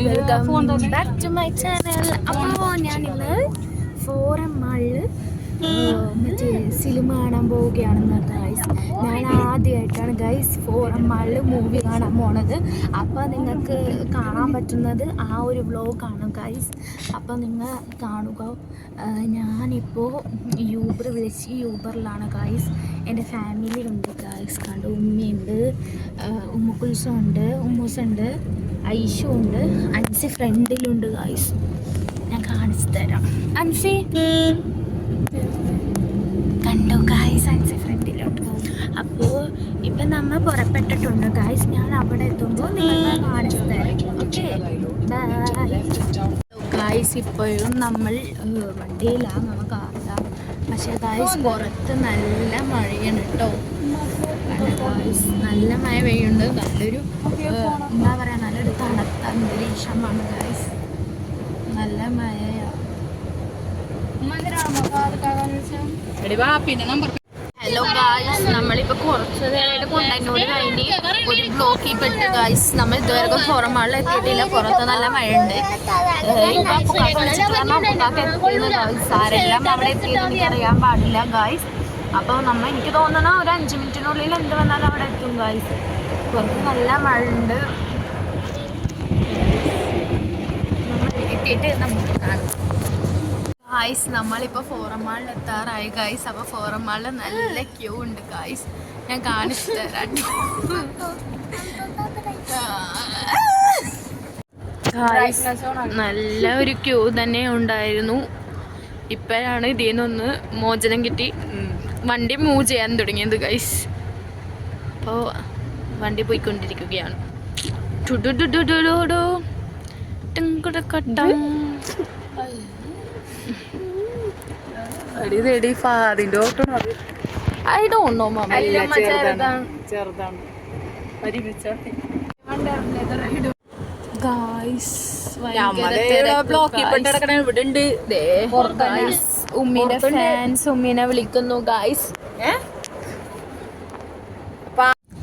Welcome back to my channel. അപ്പോൾ ഞാനിന്ന് forum മാളിൽ മറ്റേ സിനിമ കാണാൻ പോവുകയാണെന്ന് ഗൈസ്. ഞാൻ ആദ്യമായിട്ടാണ് ഗൈസ് ഫോറം മാളിൽ മൂവി കാണാൻ പോണത്. അപ്പോൾ നിങ്ങൾക്ക് കാണാൻ പറ്റുന്നത് ആ ഒരു വ്ലോഗാണ് ഗൈസ്. അപ്പോൾ നിങ്ങൾ കാണുക. ഞാനിപ്പോൾ യൂബറിലാണ് ഗൈസ്. എൻ്റെ ഫാമിലി ഉണ്ട് ഗൈസ്. കണ്ട് ഉമ്മയുണ്ട്, ഉമ്മുക്കുൽസുണ്ട്, ഉമ്മൂസുണ്ട്, ഐഷു ഉണ്ട്, അൻസി ഫ്രണ്ടിലുണ്ട് ഗൈസ്. ഞാൻ കാണിച്ചു തരാം. അൻസി കണ്ടു ഗൈസ്, അൻസി ഫ്രണ്ടിലുണ്ട്. അപ്പോൾ ഇപ്പം നമ്മൾ പുറപ്പെട്ടിട്ടുണ്ട് ഗൈസ്. ഞാൻ അവിടെ എത്തുമ്പോൾ നിങ്ങൾ കാണിച്ചു തരാം. Okay guys. ഇപ്പോഴും നമ്മൾ വണ്ടിയിലാണ്, നമുക്ക് അറിയാം. പക്ഷേ ഗൈസ് പുറത്ത് നല്ല മഴയാണ് കേട്ടോ. നല്ല മഴ പെയ്യുണ്ട്. നല്ലൊരു എന്താ പറയുക, നല്ലൊരു തണുത്ത അന്തരീക്ഷമാണ് ഗൈസ്. നല്ല മഴയാണ്. ഹലോ ഗൈസ്, നമ്മളിപ്പോൾ കുറച്ച് നേരമായിട്ട് കൊണ്ടതിനോട് കഴിഞ്ഞ് ഒരു ബ്ലോക്കിൽ പെട്ട് ഗൈസ്. നമ്മൾ ഇതുവരെ ഫോറം മാളിൽ എത്തിയിട്ടില്ല. പുറത്ത് നല്ല മഴയുണ്ട്. ആരെല്ലാം അവിടെ എത്തിയത് എനിക്കറിയാൻ പാടില്ല ഗൈസ്. അപ്പോൾ എനിക്ക് തോന്നണ ഒരു 5 മിനിറ്റിനുള്ളിൽ എന്ത് വന്നാലും അവിടെ എത്തും ഗൈസ്. പുറത്ത് നല്ല മഴ ഉണ്ട്. നമ്മൾ എത്തിയിട്ട് നമുക്ക് കാണാം ഗൈസ്. നമ്മളിപ്പോൾ ഫോറം മാളിൽ എത്താറായി ഗൈസ്. അപ്പോൾ ഫോറം മാളിൽ നല്ല ക്യൂ ഉണ്ട് ഗൈസ്. ഞാൻ കാണിച്ചു തരാം ഗൈസ്. നല്ല ഒരു ക്യൂ തന്നെ ഉണ്ടായിരുന്നു. ഇപ്പോഴാണ് ഇതിൽ നിന്നൊന്ന് മോചനം കിട്ടി വണ്ടി മൂവ് ചെയ്യാൻ തുടങ്ങിയത് ഗൈസ്. അപ്പോൾ വണ്ടി പോയിക്കൊണ്ടിരിക്കുകയാണ്. ഐ ഡോണ്ട് നോ മമ്മ. ചെറുതാണ് ഉമ്മീന്റെ ഫാൻസ് ഉമ്മീനെ വിളിക്കുന്നു ഗൈസ്.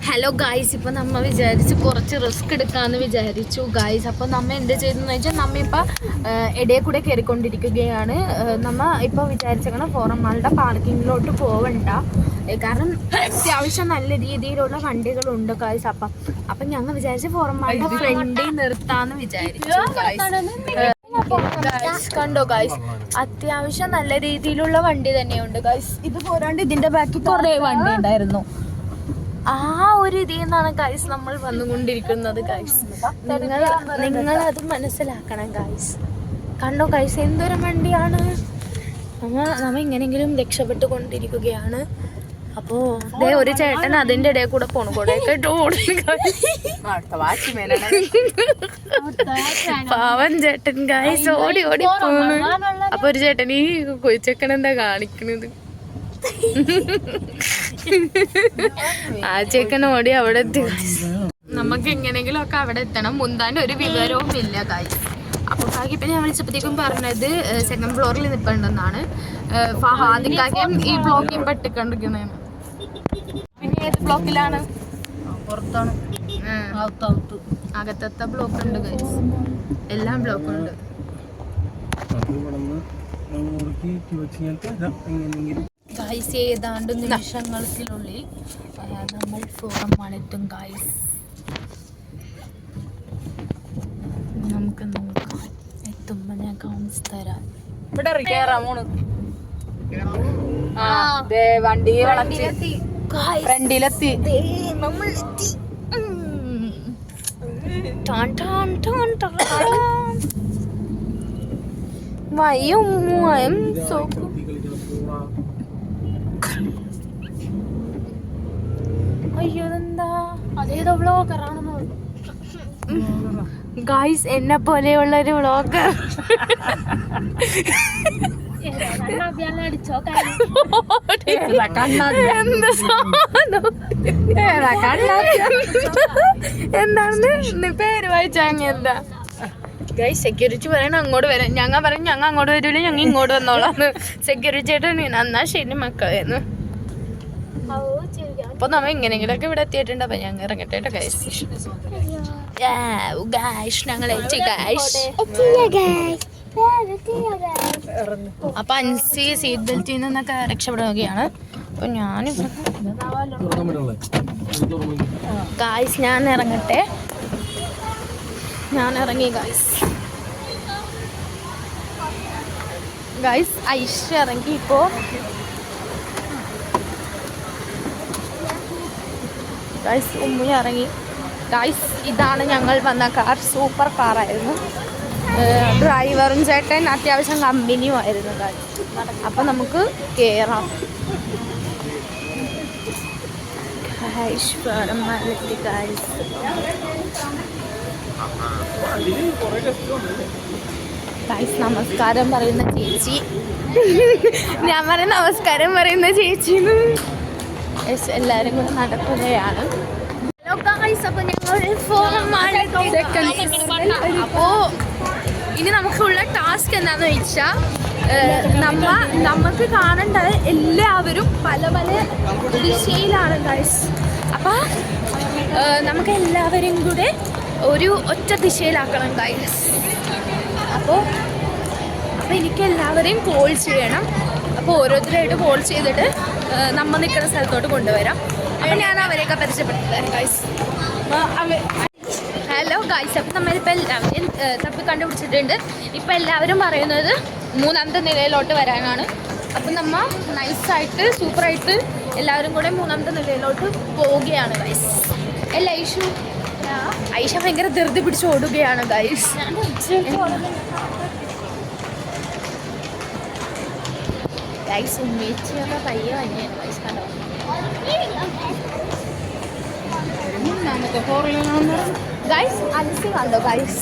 Hello guys. ഇപ്പൊ നമ്മ വിചാരിച്ചു കുറച്ച് റിസ്ക് എടുക്കാന്ന് വിചാരിച്ചു ഗൈസ്. അപ്പൊ നമ്മ എന്ത് ചെയ്തെന്ന് വെച്ചാൽ നമ്മ ഇപ്പൊ ഇടയിൽ കൂടെ കയറിക്കൊണ്ടിരിക്കുകയാണ്. നമ്മ ഇപ്പൊ വിചാരിച്ചേക്കണം ഫോറം മാളുടെ പാർക്കിങ്ങിലോട്ട് പോവണ്ട, കാരണം അത്യാവശ്യം നല്ല രീതിയിലുള്ള വണ്ടികളുണ്ട് ഗൈസ്. അപ്പം ഞങ്ങൾ വിചാരിച്ചു ഫോറം മാളുടെ ഫ്രണ്ടിൽ നിർത്താന്ന് വിചാരിച്ചു ഗൈസ്. കണ്ടോ ഗൈസ്, അത്യാവശ്യം നല്ല രീതിയിലുള്ള വണ്ടി തന്നെയുണ്ട് ഗൈസ്. ഇത് പോരാണ്ട് ഇതിന്റെ ബാക്കിൽ കുറെ വണ്ടി ഉണ്ടായിരുന്നു. ആ ഒരു ഇതിൽ നിന്നാണ് ഗൈസ് നമ്മൾ വന്നുകൊണ്ടിരിക്കുന്നത് ഗൈസ്. നിങ്ങളത് മനസ്സിലാക്കണം ഗൈസ്. കണ്ടോ ഗൈസ്, എന്തൊരു വണ്ടിയാണ്. നമ്മ എങ്ങനെയെങ്കിലും രക്ഷപ്പെട്ടു കൊണ്ടിരിക്കുകയാണ്. അപ്പോ ഒരു ചേട്ടൻ അതിന്റെ ഇടയിൽ കൂടെ പോണു. കൂടെ പാവൻ ചേട്ടൻ ഗൈസ് ഓടി ഓടി പോണു. അപ്പൊ ഒരു ചേട്ടൻ ഈ കൊച്ചക്കൻ എന്താ കാണിക്കണത്? ആ ചേക്കൻ ഓടി അവിടെ എത്തി. നമുക്ക് എങ്ങനെയെങ്കിലും ഒക്കെ അവിടെ എത്തണം. മുന്താൻ ഒരു വിവരവും ഇല്ല ഗൈസ്. അപ്പൊ കാക്കി ഇപ്പൊ ഞാൻ വിളിച്ചപ്പോഴത്തേക്കും പറഞ്ഞത് 2nd ഫ്ലോറിൽ നിൽപ്പുണ്ടെന്നാണ്. ഫഹാദിക്കാക്കും ഈ ബ്ലോക്കിൽ പെട്ടിക്കൊണ്ടിരിക്കുന്നതാണ്. പിന്നെ ഏത് ബ്ലോക്കിലാണ്? പുറത്താണ്, അകത്തത്തെ ബ്ലോക്ക് ഉണ്ട് ഗൈസ്. എല്ലാം ബ്ലോക്കും ഉണ്ട്. ഗൈസ് ഏതാണ്ട് നിമിഷങ്ങൾക്കുള്ളിൽ നമ്മൾ ഫോറം മാളെത്തും ഗൈസ്. നമുക്ക് നോക്കാം, എത്തുമ്പോ ഞാൻ കാണിച്ചു തരാം. ഫ്രണ്ടിലെത്തി. അയ്യോ എന്താ അതേതോ വ്ളോഗറാണെന്നോ ഗൈസ്, എന്നെ പോലെയുള്ള ഒരു വ്ളോഗർ. എന്താണ് പേര് വായിച്ചാങ്ങ? എന്താ ഗൈസ്, സെക്യൂരിറ്റി പറയണ അങ്ങോട്ട് വരാം. ഞങ്ങൾ പറയും ഞങ്ങൾ അങ്ങോട്ട് വരൂല, ഞങ്ങൾ ഇങ്ങോട്ട് വന്നോളാം. സെക്യൂരിറ്റി ആയിട്ട് എന്നാ ശരി മക്കളെന്ന്. അപ്പൊ നമ്മ എങ്ങനെയെങ്കിലൊക്കെ ഇവിടെ എത്തിയിട്ടുണ്ട്. അപ്പൊ ഞങ്ങൾ ഇറങ്ങട്ടെ ഗൈസ്. ഞങ്ങൾ എത്തി ഗൈസ്. അപ്പൊ അൻസി സീറ്റ് ബെൽറ്റിൽ നിന്നൊക്കെ രക്ഷപ്പെടുകയാണ്. അപ്പൊ ഗായ്സ് ഞാൻ ഇറങ്ങട്ടെ. ഞാൻ ഇറങ്ങി ഗായ്സ്. ഐഷ ഇറങ്ങി. ഇപ്പോ ഉമ്മി ഇറങ്ങി. ഗായ്സ് ഇതാണ് ഞങ്ങൾ വന്ന കാർ. സൂപ്പർ കാറായിരുന്നു. ഡ്രൈവറും ചേട്ടൻ അത്യാവശ്യം കമ്പനിയും ആയിരുന്നു ഗായ്സ്. അപ്പം നമുക്ക് കയറാം. ഗായ്സ് നമസ്കാരം പറയുന്ന ചേച്ചി. ഞാൻ പറയുന്ന നമസ്കാരം പറയുന്ന ചേച്ചി. എല്ലാവരും കൂടെ നടക്കുകയാണ്. അപ്പോ ഇനി നമുക്കുള്ള ടാസ്ക് എന്താന്ന് വെച്ചാൽ നമുക്ക് കാണേണ്ട എല്ലാവരും പല പല ദിശയിലാണ് ഗൈസ്. അപ്പൊ നമുക്ക് എല്ലാവരും കൂടെ ഒരു ഒറ്റ ദിശയിലാക്കണം ഗൈസ്. അപ്പോൾ എനിക്ക് എല്ലാവരെയും കോൾ ചെയ്യണം. അപ്പോൾ ഓരോരുത്തരായിട്ട് കോൾ ചെയ്തിട്ട് നമ്മൾ നിൽക്കുന്ന സ്ഥലത്തോട്ട് കൊണ്ടുവരാം. അപ്പോൾ ഞാൻ അവരെയൊക്കെ പരിചയപ്പെടുത്തുന്നത് ഗൈസ്. Hello guys. അപ്പം നമ്മളിപ്പോൾ എല്ലാവരെയും തപ്പി കണ്ടുപിടിച്ചിട്ടുണ്ട്. ഇപ്പം എല്ലാവരും പറയുന്നത് 3ാമത്തെ നിലയിലോട്ട് വരാനാണ്. അപ്പം നമ്മൾ നൈസായിട്ട് സൂപ്പറായിട്ട് എല്ലാവരും കൂടെ 3ാമത്തെ നിലയിലോട്ട് പോവുകയാണ് ഗൈസ്. അല്ല ഐഷ ഭയങ്കര ധൃതി പിടിച്ച് ഓടുകയാണ് ഗൈസ്. ഗൈസ് ഉമ്മേച്ചിയൊക്കെ പയ്യെ തന്നെയാണ് ഗൈസ്. കണ്ടോ ഗൈസ് അൻസി കണ്ടോ ഗൈസ്.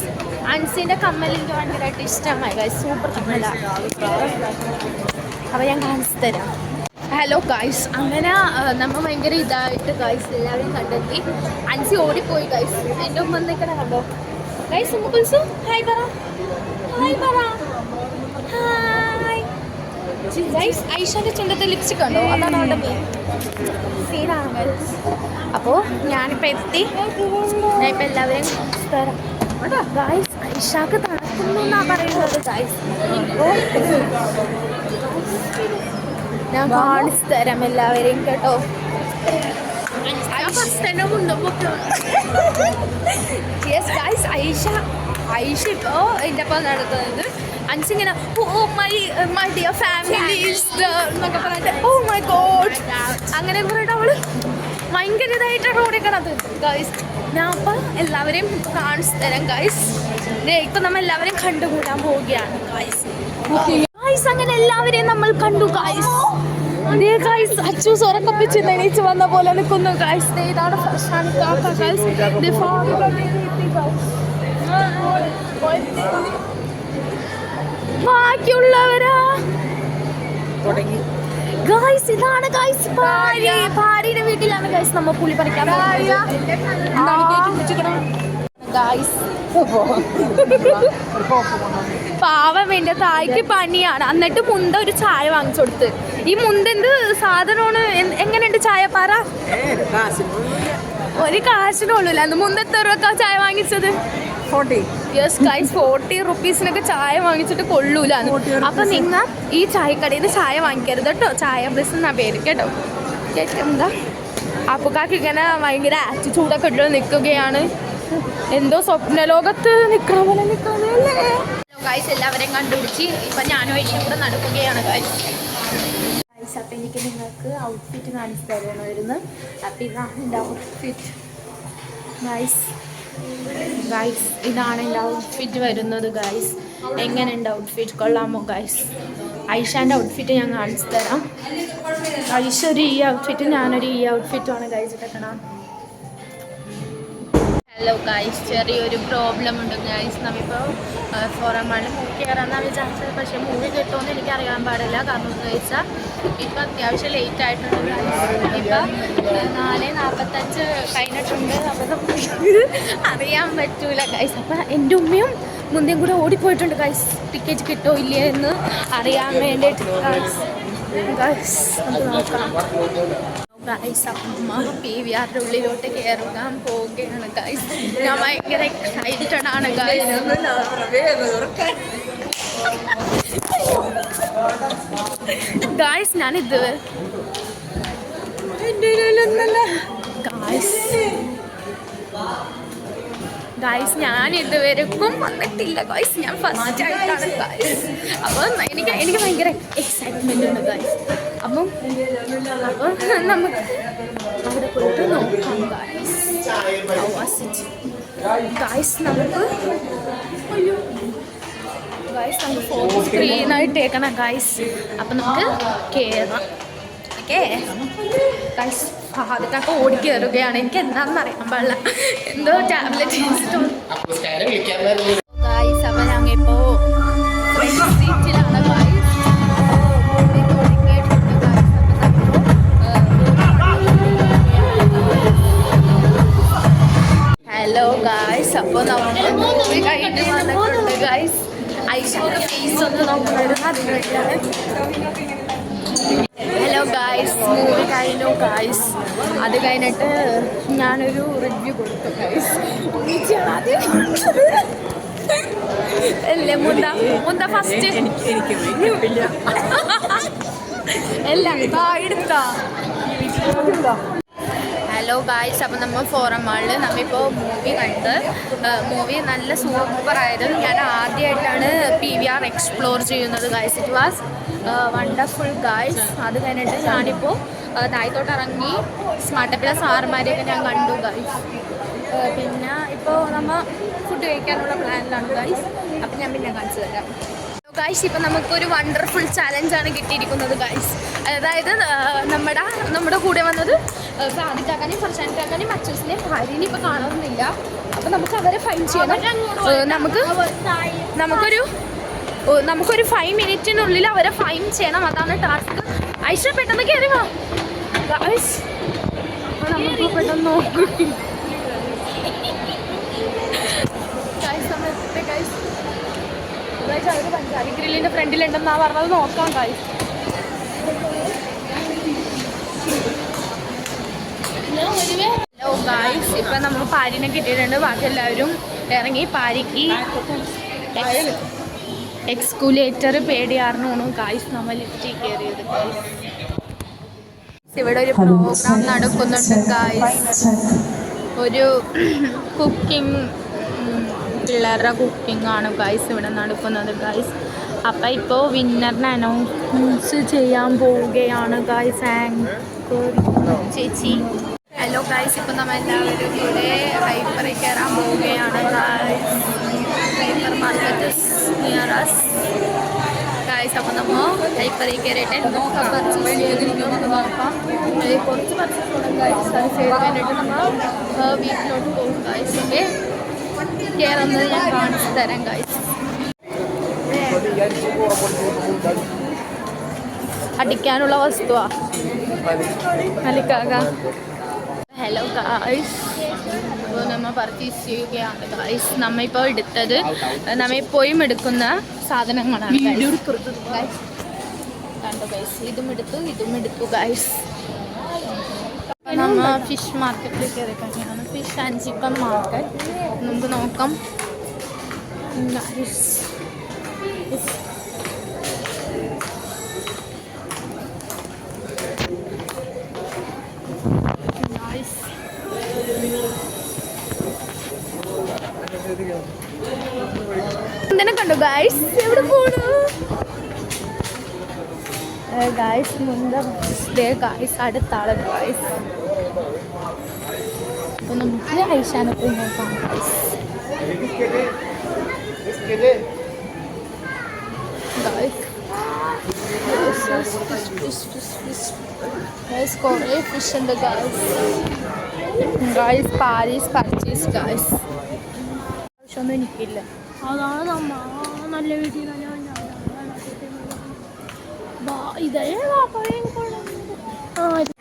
അൻസിൻ്റെ കമ്മൽ എനിക്ക് ഭയങ്കരമായിട്ട് ഇഷ്ടമായി ഗൈസ്. സൂപ്പർ കമ്മലാണ്. അപ്പോൾ ഞാൻ കാണിച്ചു തരാം. Hello guys. അങ്ങനെ നമ്മൾ ഭയങ്കര ഇതായിട്ട് ഗൈസ് എല്ലാവരെയും കണ്ടെത്തി. അൻസി ഓടിപ്പോയി ഗൈസ്. എൻ്റെ ഉമ്മ നിൽക്കണ കണ്ടോ ഗൈസ്. ഉമ്മ കുൽസു ഹായ് പറ. ഹായ് പറ. Hi guys. ഐഷൻ്റെ ചുണ്ടത്തെ ലിപ്സ്റ്റിക് ഉണ്ടോ? അതാണ് അവിടെ മെയിൻ സീനാണ് ഗൈസ്. അപ്പോൾ ഞാനിപ്പോൾ എത്തി. ഞാനിപ്പോൾ എല്ലാവരെയും തരാം ഗൈസ്. ഐഷാക്ക് തണുക്കുന്നു എന്നാണ് പറയുന്നത് ഗൈസ്. അപ്പോൾ ഞാൻ കാണിച്ചു തരാം എല്ലാവരെയും കേട്ടോ. Yes guys. ഐഷ ഇപ്പോൾ എൻ്റെ ഒപ്പം നടത്തുന്നത്. അൻസിങ്ങനെ മൈ ഡിയർ ഫാമിലി എന്നൊക്കെ പറഞ്ഞിട്ട് ഓ മൈ ഗോഡ് അങ്ങനെ പറഞ്ഞിട്ട് അവള് ഭയങ്കര ഇതായിട്ടാണ് ഓടിക്കണത് ഗൈസ്. ഞാൻ അപ്പം എല്ലാവരെയും കാണിച്ചു തരാം ഗൈസ്. ഇപ്പം നമ്മൾ എല്ലാവരെയും കണ്ടുകൂടാൻ പോവുകയാണ് ഗൈസ്. ഗൈസ് അങ്ങനെ എല്ലാവരെയും നമ്മൾ കണ്ടു ഗൈസ്. ഗൈസ് അച്ചൂസ് ഉറക്കപ്പിച്ച് എണീച്ച് വന്ന പോലെ നിൽക്കുന്നു ഗൈസ്. ഇതാണ് ഫർഷാൻ കാക്ക ഗൈസ്. ബാക്കിയുള്ളവരാ ഗൈസ്. ഇതാണ് ഗൈസ് ഭാര്യയുടെ വീട്ടിലാണ് ഗൈസ് നമ്മൾ പുളി പറിക്കാൻ ഗൈസ്. പാവം എൻ്റെ തായ്ക്ക് പനിയാണ്. എന്നിട്ട് മുണ്ട ഒരു ചായ വാങ്ങിച്ചു കൊടുത്ത്. ഈ മുണ്ടെന്ത് സാധനമാണ്? എങ്ങനെയുണ്ട് ചായ പറ? ഒരു കാശിനുള്ളൂല്ല. അന്ന് മുന്ത് എത്ര രൂപ ചായ വാങ്ങിച്ചത്? 40. യെസ് ഗൈസ് 40 റുപ്പീസിനൊക്കെ ചായ വാങ്ങിച്ചിട്ട് കൊള്ളൂല. അപ്പം നിങ്ങൾ ഈ ചായക്കടയിൽ നിന്ന് ചായ വാങ്ങിക്കരുത് കേട്ടോ. ചായ ബ്ലസ് എന്നാ പേര് കേട്ടോ. എന്താ അപ്പുക്കാക്ക് ഇങ്ങനെ ഭയങ്കര ആറ്റിറ്റ്യൂഡൊക്കെ ഇട്ട് നിൽക്കുകയാണ്. എന്തോ സ്വപ്നലോകത്ത് നിൽക്കണ പോലെ നിൽക്കുന്നല്ലേ ഗൈസ്. എല്ലാവരെയും കണ്ടുപിടിച്ച് ഇപ്പം ഞാനും ഐഷയും കൂടെ നടക്കുകയാണ് ഗൈസ്. അപ്പം എനിക്ക് നിങ്ങൾക്ക് ഔട്ട്ഫിറ്റ് കാണിച്ചു തരണമായിരുന്നു. അപ്പം ഇതാണ് എൻ്റെ ഔട്ട്ഫിറ്റ് ഗൈസ്. ഇതാണ് എൻ്റെ ഔട്ട്ഫിറ്റ് വരുന്നത് ഗൈസ്. എങ്ങനെയുണ്ട് ഔട്ട്ഫിറ്റ്? കൊള്ളാമോ ഗൈസ്? ഐഷാൻ്റെ ഔട്ട്ഫിറ്റ് ഞാൻ കാണിച്ചു തരാം. ഐഷ ഒരു ഈ ഔട്ട്ഫിറ്റ്, ഞാനൊരു ഈ ഔട്ട്ഫിറ്റുമാണ് ഗൈസ് ഇട്ടേക്കണം. Hello guys. ചെറിയൊരു പ്രോബ്ലം ഉണ്ട് ഗൈസ്. നമ്മളിപ്പോൾ ഫോറമാണ് മൂവി കയറാമെന്നാണ് വിചാരിച്ചത്. പക്ഷേ മൂവി കിട്ടുമെന്ന് എനിക്കറിയാൻ പാടില്ല. കാരണം എന്ന് വെച്ചാൽ ഇപ്പം അത്യാവശ്യം ലേറ്റ് ആയിട്ടുണ്ട് ഗൈസ്. ഇപ്പം 4:45 കഴിഞ്ഞിട്ടുണ്ട്. അപ്പം അറിയാൻ പറ്റൂല ഗൈസ്. അപ്പം എൻ്റെ ഉമ്മയും മുന്തയും കൂടെ ഓടിപ്പോയിട്ടുണ്ട് ഗൈസ്. ടിക്കറ്റ് കിട്ടോ ഇല്ലേ എന്ന് അറിയാൻ വേണ്ടിയിട്ട് ഗൈസ്. നമുക്ക് നോക്കാം ഗൈസ് അമ്മ PVR ഉള്ളിലോട്ട് കയറാൻ പോവുകയാണ് ഗൈസ്. ഞാൻ ഭയങ്കര എക്സൈറ്റഡ് ആണ് ഗൈസ്. ഗൈസ് ഞാനിത് ഗൈസ് ഞാൻ ഇതുവരെക്കും വന്നിട്ടില്ല ഗൈസ്. ഞാൻ ഫസ്റ്റ് ആയിട്ടാണ് ഗൈസ്. അപ്പം എനിക്ക് ഭയങ്കര എക്സൈറ്റ്മെന്റ് ഉണ്ട് ഗൈസ്. അപ്പം നമുക്ക് അവിടെ പോയിട്ട് നോക്കാം ഗൈസ്. ഗൈസ് നമുക്ക് ഫോൺ സ്ക്രീനായിട്ടേക്കണം ഗൈസ്. അപ്പം നമുക്ക് കയറാം. Okay guys. അതൊക്കെ ഓടിക്കയറുകയാണ്. എനിക്ക് എന്താണെന്ന് അറിയാൻ പാടില്ല. എന്തോ ടാബ്ലറ്റ് ഗൈസ്. അപ്പം ഞങ്ങൾ ഇപ്പോൾ ഫ്രണ്ട് സീറ്റിലാണ് ഗൈസ്. Hello guys. അപ്പോൾ നമ്മൾ മൂവി കഴിഞ്ഞിട്ട് വന്നിട്ടുണ്ട് ഗൈസ്. ഐഷയുടെ ഫേസ് ഒന്ന് നോക്കുമായിരുന്നു, അതിന് വേണ്ടിയാണ്. ഹലോ ഗൈസ്, മൂവി കഴിഞ്ഞു ഗൈസ്. അത് കഴിഞ്ഞിട്ട് ഞാനൊരു റിവ്യൂ കൊടുത്തു ഗൈസ്. അല്ലേ മുന്ത ഫസ്റ്റ് എല്ലാം എടുത്താ. Hello guys. അപ്പം നമ്മൾ ഫോറം മാളിൽ നമ്മളിപ്പോൾ മൂവി കണ്ട്. മൂവി നല്ല സൂപ്പറായിരുന്നു. ഞാൻ ആദ്യമായിട്ടാണ് PVR എക്സ്പ്ലോർ ചെയ്യുന്നത് guys. It was wonderful guys. അത് കഴിഞ്ഞിട്ട് ഞാനിപ്പോൾ താഴത്തോട്ട് ഇറങ്ങി സ്മാർട്ടപ്പിലെ സാറുമാരെയൊക്കെ ഞാൻ കണ്ടു ഗായ്സ്. പിന്നെ ഇപ്പോൾ നമ്മൾ ഫുഡ് കഴിക്കാനുള്ള പ്ലാനിലാണ് ഗായ്സ്. അപ്പം ഞാൻ പിന്നെ കാണിച്ചു തരാം ഗായ്സ്. ഇപ്പം നമുക്കൊരു വണ്ടർഫുൾ ചാലഞ്ചാണ് കിട്ടിയിരിക്കുന്നത് ഗായ്സ്. അതായത് നമ്മുടെ കൂടെ വന്നത് സാദിക്കാക്കാനും ഫർഷാനിക്കാക്കാനും മച്ചൂസിനെയും ഭാര്യനെയും ഇപ്പോൾ കാണുന്നില്ല. അപ്പം നമുക്ക് അവരെ ഫൈൻ ചെയ്യണം. നമുക്കൊരു 5 മിനിറ്റിനുള്ളിൽ അവരെ ഫൈൻ ചെയ്യണം. അതാണ് ടാസ്ക്. ഐഷ പെട്ടെന്ന് കയറി വാ ഗായ്സ്. നമുക്ക് പെട്ടെന്ന് നോക്കും ഗായ്സ്. നമ്മൾ എത്തി ഗായ്സ്. അവർ പഞ്ചാബി ഗ്രില്ലിൻ്റെ ഫ്രണ്ടിലുണ്ടെന്നാ പറഞ്ഞത്. നോക്കാം ഗായ്സ്. Hello guys. ഇപ്പം നമ്മൾ പാരിനെ കിട്ടിയിട്ടുണ്ട്. ബാക്കി എല്ലാവരും ഇറങ്ങി. പാരിക്ക് എക്സ്കുലേറ്റർ പേടിയാർന്നു ഗായ്സ്. നമ്മൾ ലിഫ്റ്റിൽ കയറിയത് ഗായ്സ്. ഇവിടെ ഒരു പ്രോഗ്രാം നടക്കുന്നുണ്ട് ഗായ്സ്. ഒരു കുക്കിംഗ്, പിള്ളേരുടെ കുക്കിംഗ് ആണ് ഗായ്സ് ഇവിടെ നടക്കുന്നത് ഗായ്സ്. അപ്പം ഇപ്പോൾ വിന്നറിനെ അനൗൺസ് ചെയ്യാൻ പോവുകയാണ് ഗായ്സ് ആങ്കർ ചേച്ചി. Hello guys. ഇപ്പം നമ്മൾ എല്ലാവരും കൂടെ ഹൈപ്പറിൽ കയറാൻ പോവുകയാണ് guys. Hypermarket near us guys. അപ്പം നമ്മൾ ഹൈപ്പറിൽ കയറിയിട്ട് എന്തൊക്കെ പർച്ചേസ് ചെയ്തിരിക്കുമെന്ന് നോക്കാം. കുറച്ച് പർച്ചേസ് കൊടുക്കും ഗായ്സ്. അത് ചെയ്ത് കഴിഞ്ഞിട്ട് നമ്മൾ വീട്ടിലോട്ട് പോകും ഗായ്സ്. ഓക്കെ, കയറുന്നത് ഞാൻ കാണിച്ചു തരാം ഗായ്സ്. അടിക്കാനുള്ള വസ്തുവാ അലിക്കാക. Hello guys. അപ്പോൾ നമ്മൾ പർച്ചേസ് ചെയ്യുകയാണ് ഗായ്സ്. നമ്മളിപ്പോൾ എടുത്തത് നമ്മളിപ്പോഴും എടുക്കുന്ന സാധനങ്ങളാണ് ഗായ്സ്. കണ്ടോ ഗായ്സ്. ഇതും എടുത്തു ഗായ്സ്. നമ്മൾ ഫിഷ് മാർക്കറ്റിൽ കയറി കഴിഞ്ഞാണ്. Fish and chicken market. നമുക്ക് നോക്കാം ഗായ്സ്. എന്തിനെ കണ്ടു ഗായ്സ്. എവിടെ പോണു ഗായ്സ്? മുന്തേ ഗായ്സ്. അടുത്താണ് ഗായ്സ്. അപ്പോൾ നമുക്ക് ഐഷാനെ പോയി നോക്കാം ഗായ്സ്. ഗായ്സ് കുറേ ഫിഷ് ഉണ്ട് guys. Guys Paris purchase guys. ആവശ്യമൊന്നും എനിക്കില്ല. അതാണ് നമ്മ നല്ല വീട്ടിൽ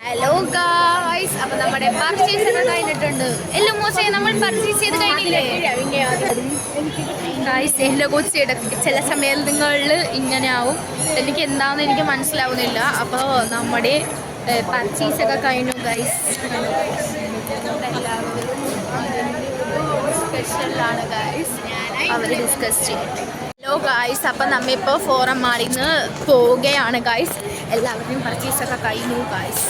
ഹലോ ഗായ്സ്. അപ്പൊ നമ്മുടെ പർച്ചേസ് ഒക്കെ കഴിഞ്ഞിട്ടുണ്ട്. എല്ലാം മോശം നമ്മൾ പർച്ചേസ് ചെയ്ത് കഴിഞ്ഞില്ലേ ഗായ്സ്? എല്ലാം കൊച്ചിയുടെ ചില സമയങ്ങളിൽ ഇങ്ങനെ ആവും. എനിക്ക് എന്താണെന്ന് എനിക്ക് മനസ്സിലാവുന്നില്ല. അപ്പോൾ നമ്മുടെ പർച്ചേസൊക്കെ കഴിഞ്ഞു ഗൈസ്. സ്പെഷ്യലാണ് ഗൈസ്, അവർ ഡിസ്കസ് ചെയ്യട്ടെ. ഹലോ ഗൈസ്, അപ്പം നമ്മളിപ്പോൾ ഫോറം മാളിൽ നിന്ന് പോവുകയാണ് ഗൈസ്. എല്ലാവരുടെയും പർച്ചേസൊക്കെ കഴിഞ്ഞു ഗൈസ്.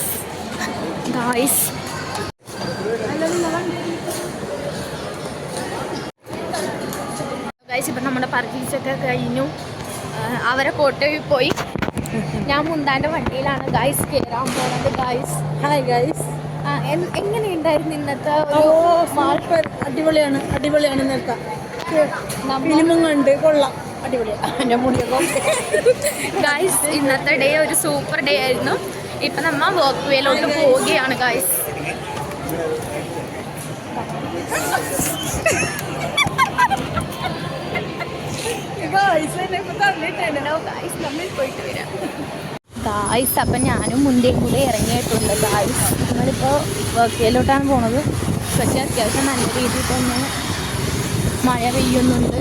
ഗൈസ് ഇപ്പം നമ്മുടെ പർച്ചേസൊക്കെ കഴിഞ്ഞു. അവരെ കോട്ടയിൽ പോയി. ഞാൻ മുന്താൻ്റെ വണ്ടിയിലാണ് ഗൈസ് കയറാൻ പോകുന്നത് ഗൈസ്. Hi guys. എങ്ങനെയുണ്ടായിരുന്നു ഇന്നത്തെ അടിപൊളിയാണ് ഇന്നത്തെ ഫിലിമും കണ്ട് കൊള്ളാം. അടിപൊളിയാണ് ഗൈസ്. ഇന്നത്തെ ഡേ ഒരു സൂപ്പർ ഡേ ആയിരുന്നു. ഇപ്പം നമ്മൾ വർക്ക് വേയിലോട്ട് പോവുകയാണ് ഗൈസ്. നമ്മൾ പോയിട്ട് വരാം ഗായ്സ്. അപ്പം ഞാനും മുൻപേ കൂടെ ഇറങ്ങിയിട്ടുണ്ട് ഗായ്സ്. നമ്മളിപ്പോൾ വർക്കയിലോട്ടാണ് പോണത്. പക്ഷേ അത്യാവശ്യം നല്ല രീതിയിൽ തന്നെ മഴ പെയ്യുന്നുണ്ട്.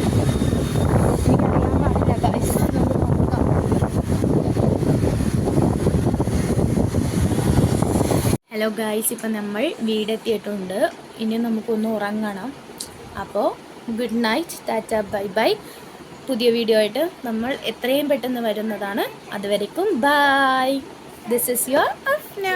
എനിക്കറിയാൻ പാടില്ല ഗായ്സ്. ഹലോ ഗായ്സ്, ഇപ്പം നമ്മൾ വീടെത്തിയിട്ടുണ്ട്. ഇനി നമുക്കൊന്ന് ഉറങ്ങണം. അപ്പോൾ good night, tata, bye bye. പുതിയ വീഡിയോ ആയിട്ട് നമ്മൾ എത്രയും പെട്ടെന്ന് വരുന്നതാണ്. അതുവരേക്കും bye. This is your Afna.